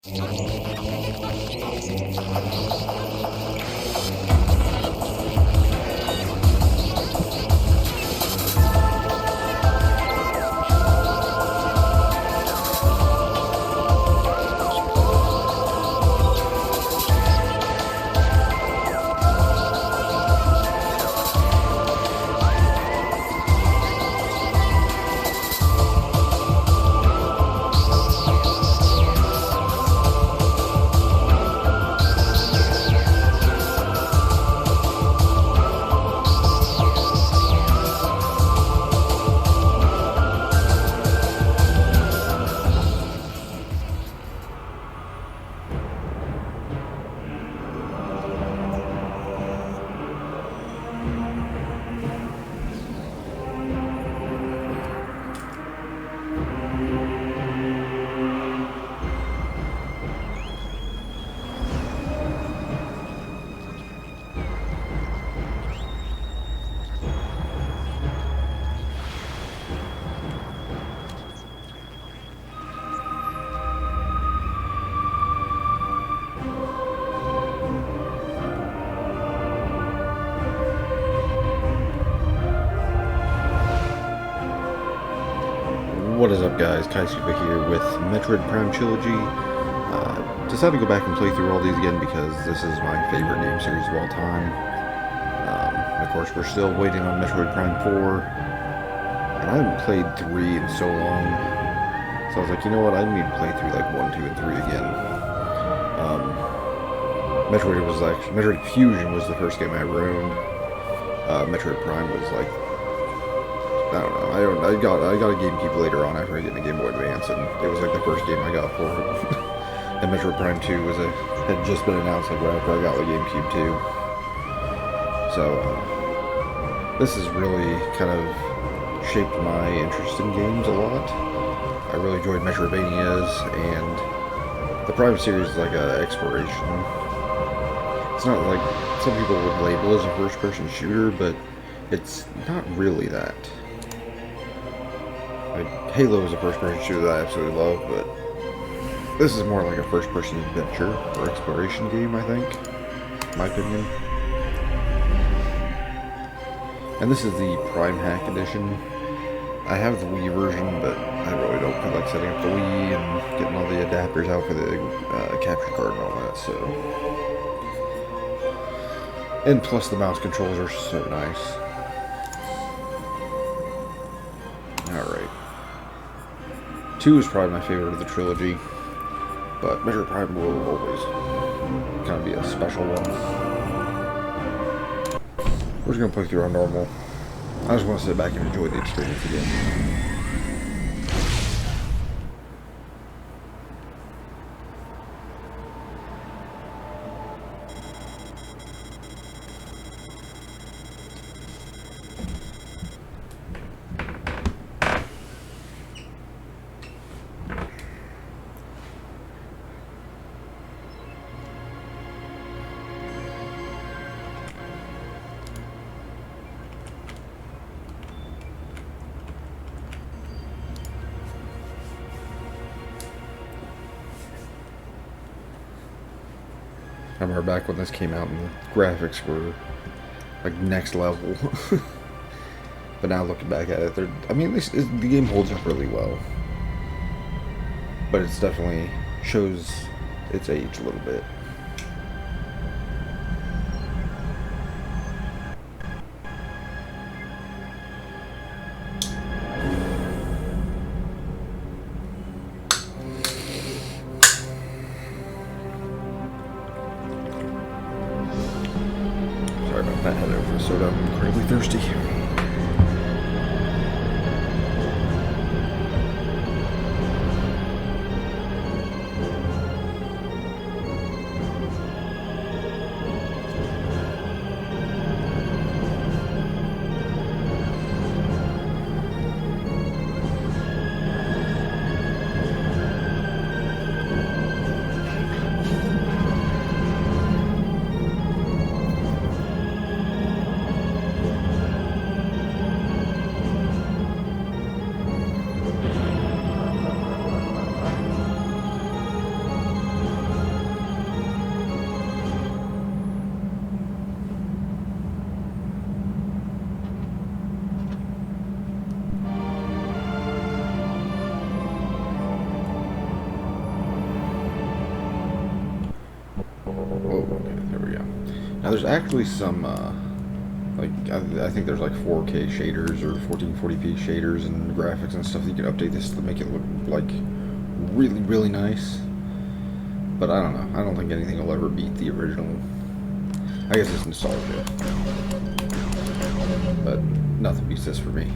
What is up, guys? Kaisuba here with Metroid Prime Trilogy. Decided to go back and play through all these again because this is my favorite game series of all time. Of course, we're still waiting on Metroid Prime 4, and I haven't played 3 in so long, so I was like, you know what, I need to play through like 1, 2, and 3 again. Metroid Fusion was the first game I ever owned. Metroid Prime was like, I don't know. I got a GameCube later on after I get a Game Boy Advance, and it was like the first game I got for it. And Metroid Prime 2 had just been announced like right after I got the GameCube too. So this has really kind of shaped my interest in games a lot. I really enjoyed Metroidvanias, and the Prime series is like an exploration. It's not like some people would label as a first-person shooter, but it's not really that. Halo is a first-person shooter that I absolutely love, but this is more like a first-person adventure or exploration game, I think, in my opinion. And this is the Prime Hack Edition. I have the Wii version, but I really don't feel like setting up the Wii and getting all the adapters out for the capture card and all that, so. And plus the mouse controls are so nice. Alright. 2 is probably my favorite of the trilogy, but Metroid Prime will always kind of be a special one. We're just going to play through our normal. I just want to sit back and enjoy the experience again. I remember back when this came out and the graphics were like next level. But now looking back at it, the game holds up really well. But it's definitely shows its age a little bit. I had over a soda. I'm incredibly thirsty. Now there's actually some, like, I think there's like 4K shaders or 1440p shaders and graphics and stuff that you can update this to make it look like really, really nice. But I don't know. I don't think anything will ever beat the original. I guess it's nostalgia. But nothing beats this for me.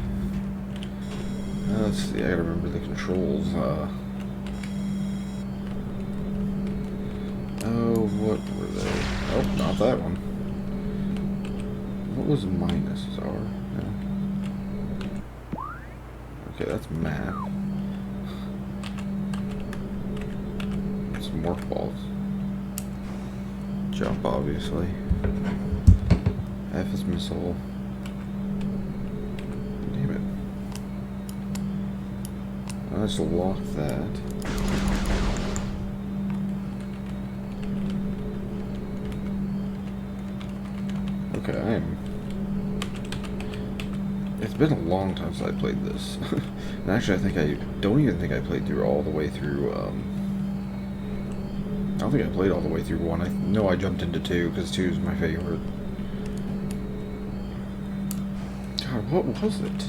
Let's see, I gotta remember the controls. Oh, what were they? Oh, not that one. What was minus? R? No. Okay, that's map. Some morph balls. Jump, obviously. F is missile. Damn it. Let's lock that. Okay, it's been a long time since I played this. And actually, I don't even think I played through all the way through, I don't think I played all the way through 1. I know I jumped into 2, because 2 is my favorite. God, what was it?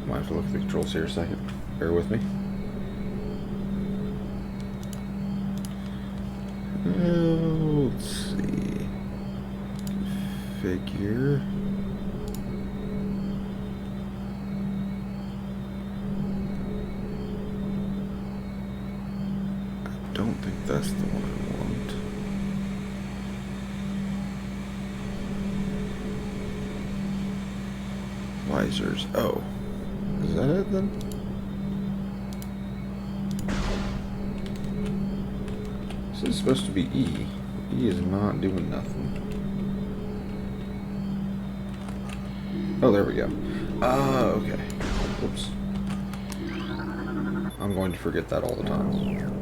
Might have to look at the controls here a second. Bear with me. Let's see. Configure. I don't think that's the one I want. Visors. Oh. Is that it then? This is supposed to be E. E is not doing nothing. Oh, there we go. Okay. Whoops. I'm going to forget that all the time.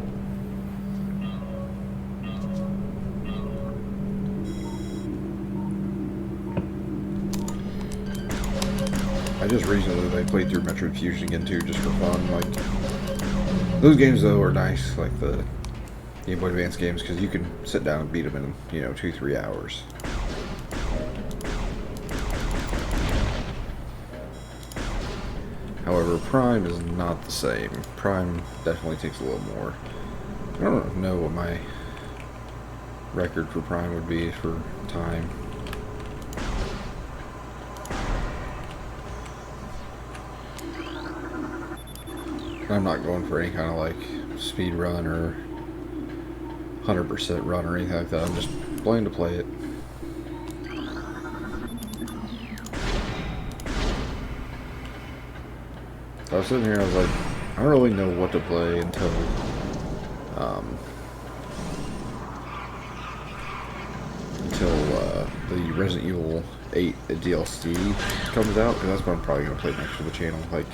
I just recently played through Metroid Fusion again too, just for fun. Like, those games though are nice, like the Game Boy Advance games, because you can sit down and beat them in 2-3 hours. However, Prime is not the same. Prime definitely takes a little more. I don't know what my record for Prime would be for time. I'm not going for any kind of like speed run or 100% run or anything like that. I'm just playing to play it. I was sitting here, I was like, I don't really know what to play until the Resident Evil 8 DLC comes out, because that's what I'm probably going to play next for the channel. Like,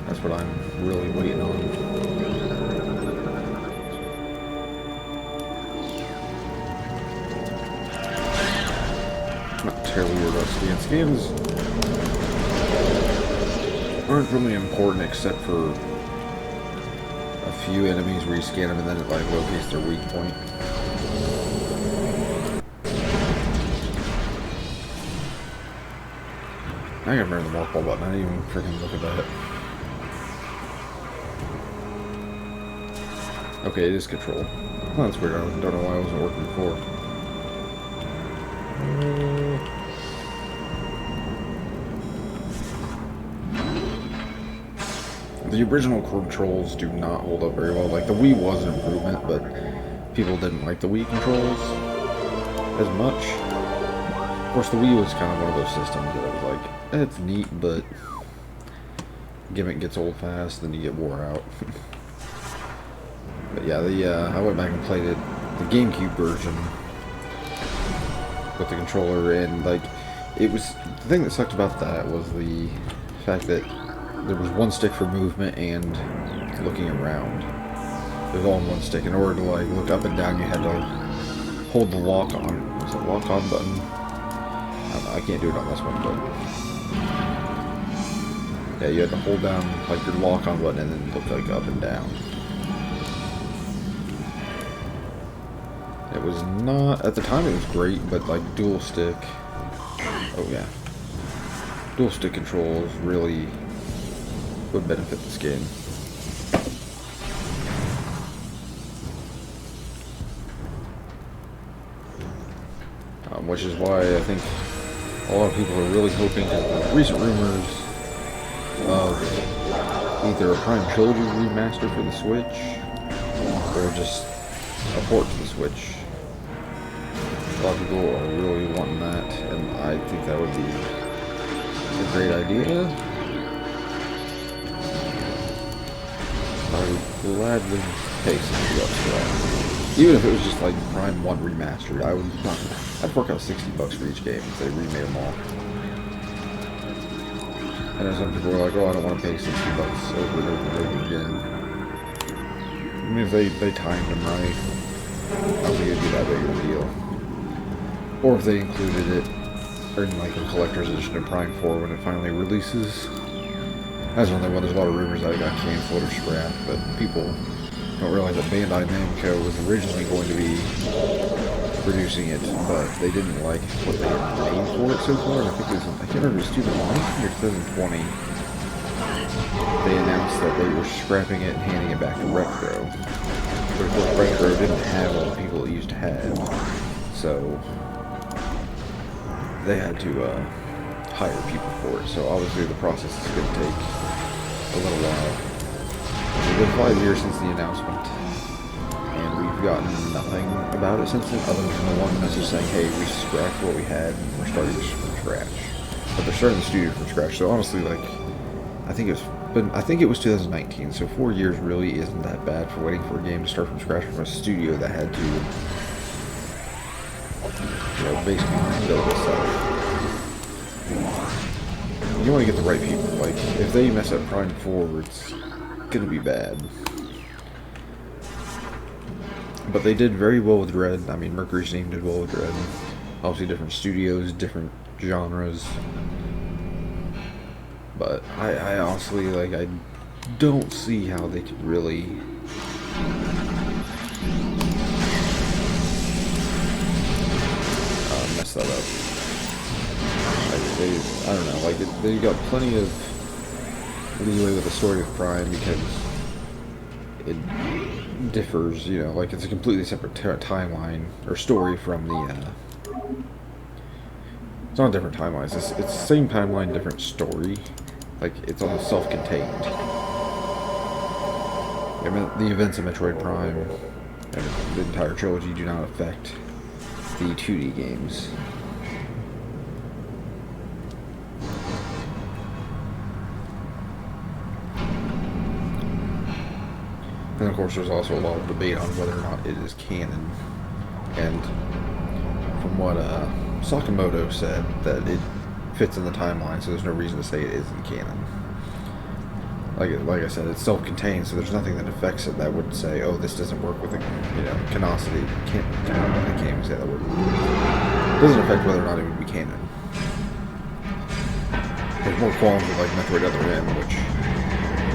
that's what I'm really waiting on. Not terribly rusty, and scans aren't really important except for a few enemies where you scan them and then it like locates their weak point. I gotta remember the mark ball button. I didn't even freaking look at that. Okay, it is control. Oh, that's weird. I don't know why it wasn't working before. The original controls do not hold up very well. Like, the Wii was an improvement, but people didn't like the Wii controls as much. Of course, the Wii was kind of one of those systems that I was like, it's neat, but gimmick gets old fast, then you get wore out. But yeah, I went back and played it, the GameCube version, with the controller, and like, it was, the thing that sucked about that was the fact that there was one stick for movement and looking around. It was all in one stick. In order to like look up and down, you had to hold the lock on. Was it lock on button? I don't know, I can't do it on this one, but yeah, you had to hold down like your lock on button and then look like up and down. It was not, at the time it was great, but like dual stick, oh yeah, dual stick controls really would benefit this game. Which is why I think a lot of people are really hoping, because recent rumors of either a Prime Trilogy remaster for the Switch, or just a port to the Switch. A lot of people are really wanting that, and I think that would be a great idea. I would gladly pay $60 for that. Even if it was just like Prime 1 remastered, I'd fork out $60 for each game if they remade them all. I know some people are like, oh, I don't want to pay $60 over and over and over again. I mean, if they timed them right, I don't think it'd be that big of a deal. Or if they included it in like a collector's edition of Prime 4 when it finally releases. That's the only one. There's a lot of rumors that it got canceled or scrapped, but people don't realize that Bandai Namco was originally going to be producing it, but they didn't like what they had made for it so far. And I think it was, I can't remember if it was 2019 or 2020. They announced that they were scrapping it and handing it back to Retro. But of course, Retro didn't have all the people it used to have, so they had to hire people for it. So obviously the process is going to take a little while. It's been 5 years since the announcement, and we've gotten nothing about it since then, other than the one message saying, hey, we scrapped what we had, and we're starting from scratch. But they're starting the studio from scratch, so honestly, like, I think it was 2019, so 4 years really isn't that bad for waiting for a game to start from scratch from a studio that had to, you know, basically build itself. You want to get the right people. Like, if they mess up Prime 4, it's gonna be bad. But they did very well with Dread. I mean, Mercury's Steam did well with Dread. Obviously different studios, different genres. But I honestly, like, I don't see how they could really mess that up. I don't know, like, they got plenty of leeway with the story of Prime because it differs, you know, like it's a completely separate timeline or story from the, it's not different timelines, it's the same timeline, different story, like it's almost self-contained. I mean, the events of Metroid Prime and the entire trilogy do not affect the 2D games. And of course there's also a lot of debate on whether or not it is canon. And from what Sakamoto said, that it fits in the timeline, so there's no reason to say it isn't canon. Like I said, it's self-contained, so there's nothing that affects it that would say, oh, this doesn't work with the, you know, canonicity. I can't even say that word. It doesn't affect whether or not it would be canon. There's more qualms with like Metroid Other M, which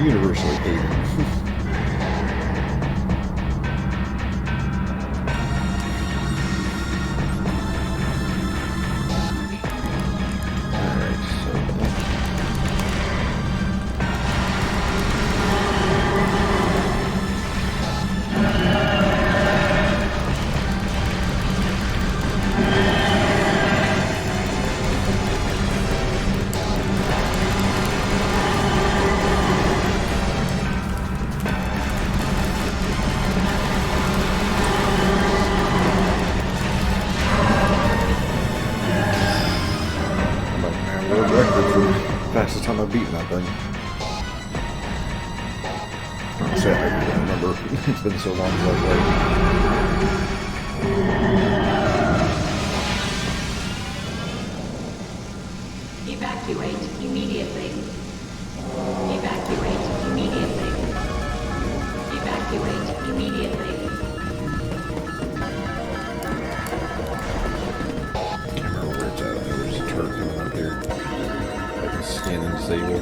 universally hated. Fastest time I've beaten that thing. Honestly, I don't remember. It's been so long since I played. Evacuate immediately. Evacuate immediately. Evacuate immediately. I can't remember where it's at. I know there's a turret coming up here. I can scan and disable.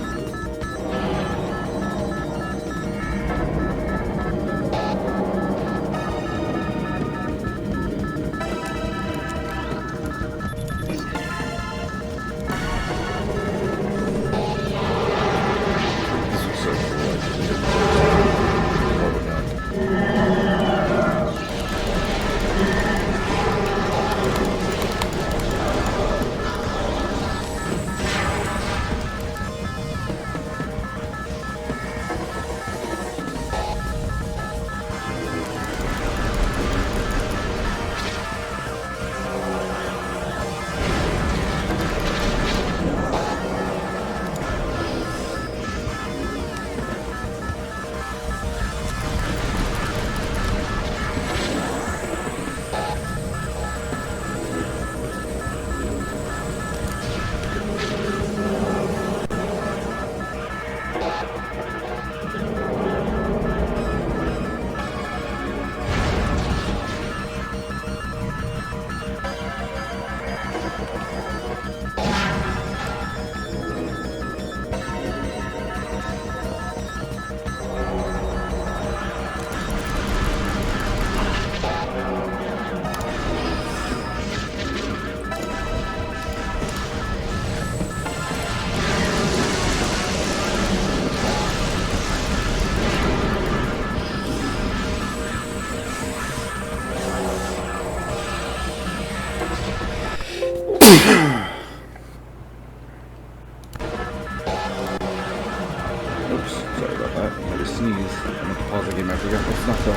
It's not the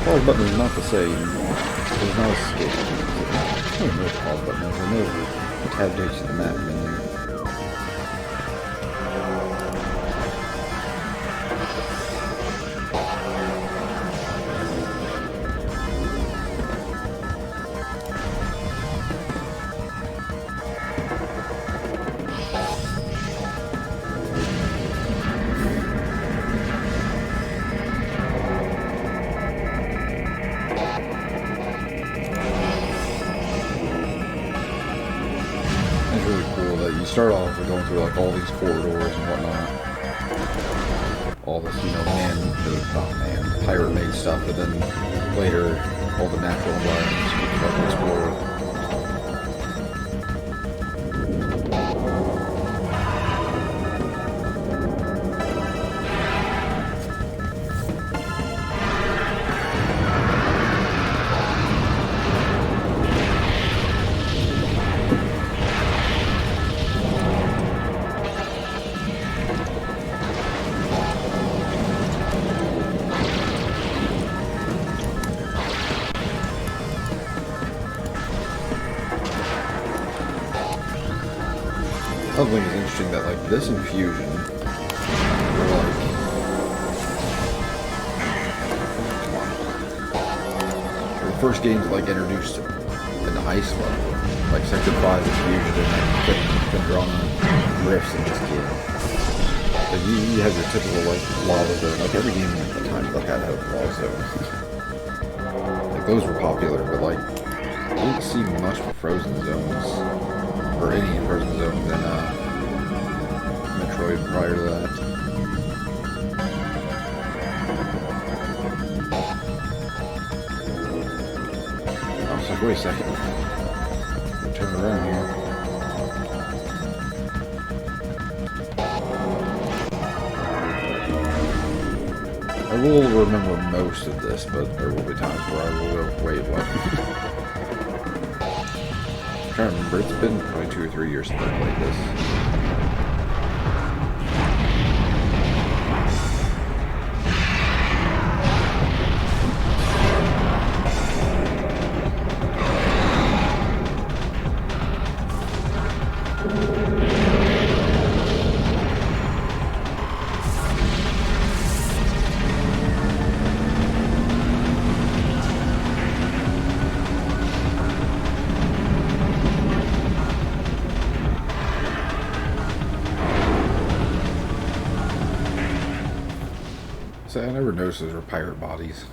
pause button is not the same. There's no escape. I don't know what the pause button is. I know the tab takes you to the map menu. It's really cool that you start off with going through like all these corridors and whatnot. All this, you know, pirate-made stuff, but then later all the natural environments you can start to explore. I think it's interesting that like this infusion, or like, the first games like introduced an ice level, like Sector 5 infusion, and then drawn drifts in this game. But you have your typical like lava zone, like every game at the time like had a lava zone. Like those were popular, but like I didn't see much frozen zones. Or any frozen zones in Metroid prior to that. I was like, wait a second. Turn around here. I will remember most of this, but there will be times where I will go, wait, what? I'm trying to remember, it's been probably 2 or 3 years since I played this. So I never noticed those were pirate bodies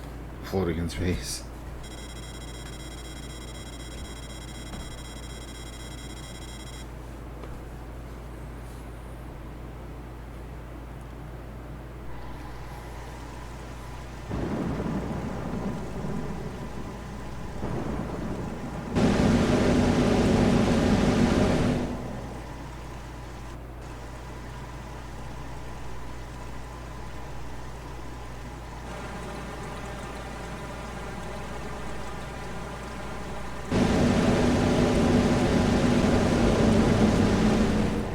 floating in space.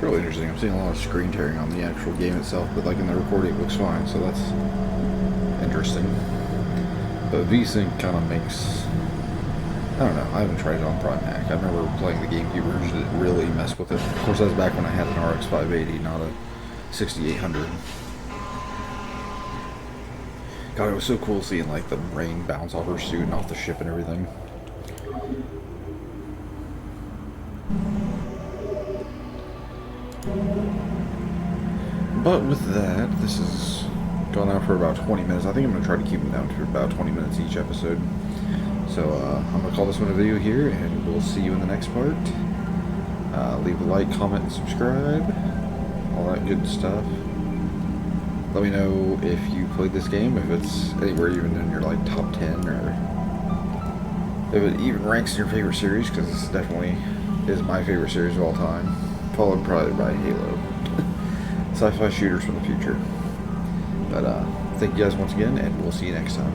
Really interesting. I'm seeing a lot of screen tearing on the actual game itself, but like in the recording it looks fine, so that's interesting. But VSync kind of makes, I don't know, I haven't tried it on Prime Hack. I remember playing the GameCube version, it really messed with it. Of course, that was back when I had an RX 580, not a 6800. God, it was so cool seeing like the rain bounce off her suit and off the ship and everything. But with that, this has gone out for about 20 minutes. I think I'm going to try to keep them down to about 20 minutes each episode. So I'm going to call this one a video here, and we'll see you in the next part. Leave a like, comment, and subscribe. All that good stuff. Let me know if you played this game, if it's anywhere even in your like top 10, or if it even ranks in your favorite series, because this definitely is my favorite series of all time. Followed probably by Halo. Sci-fi shooters from the future. But thank you guys once again, and we'll see you next time.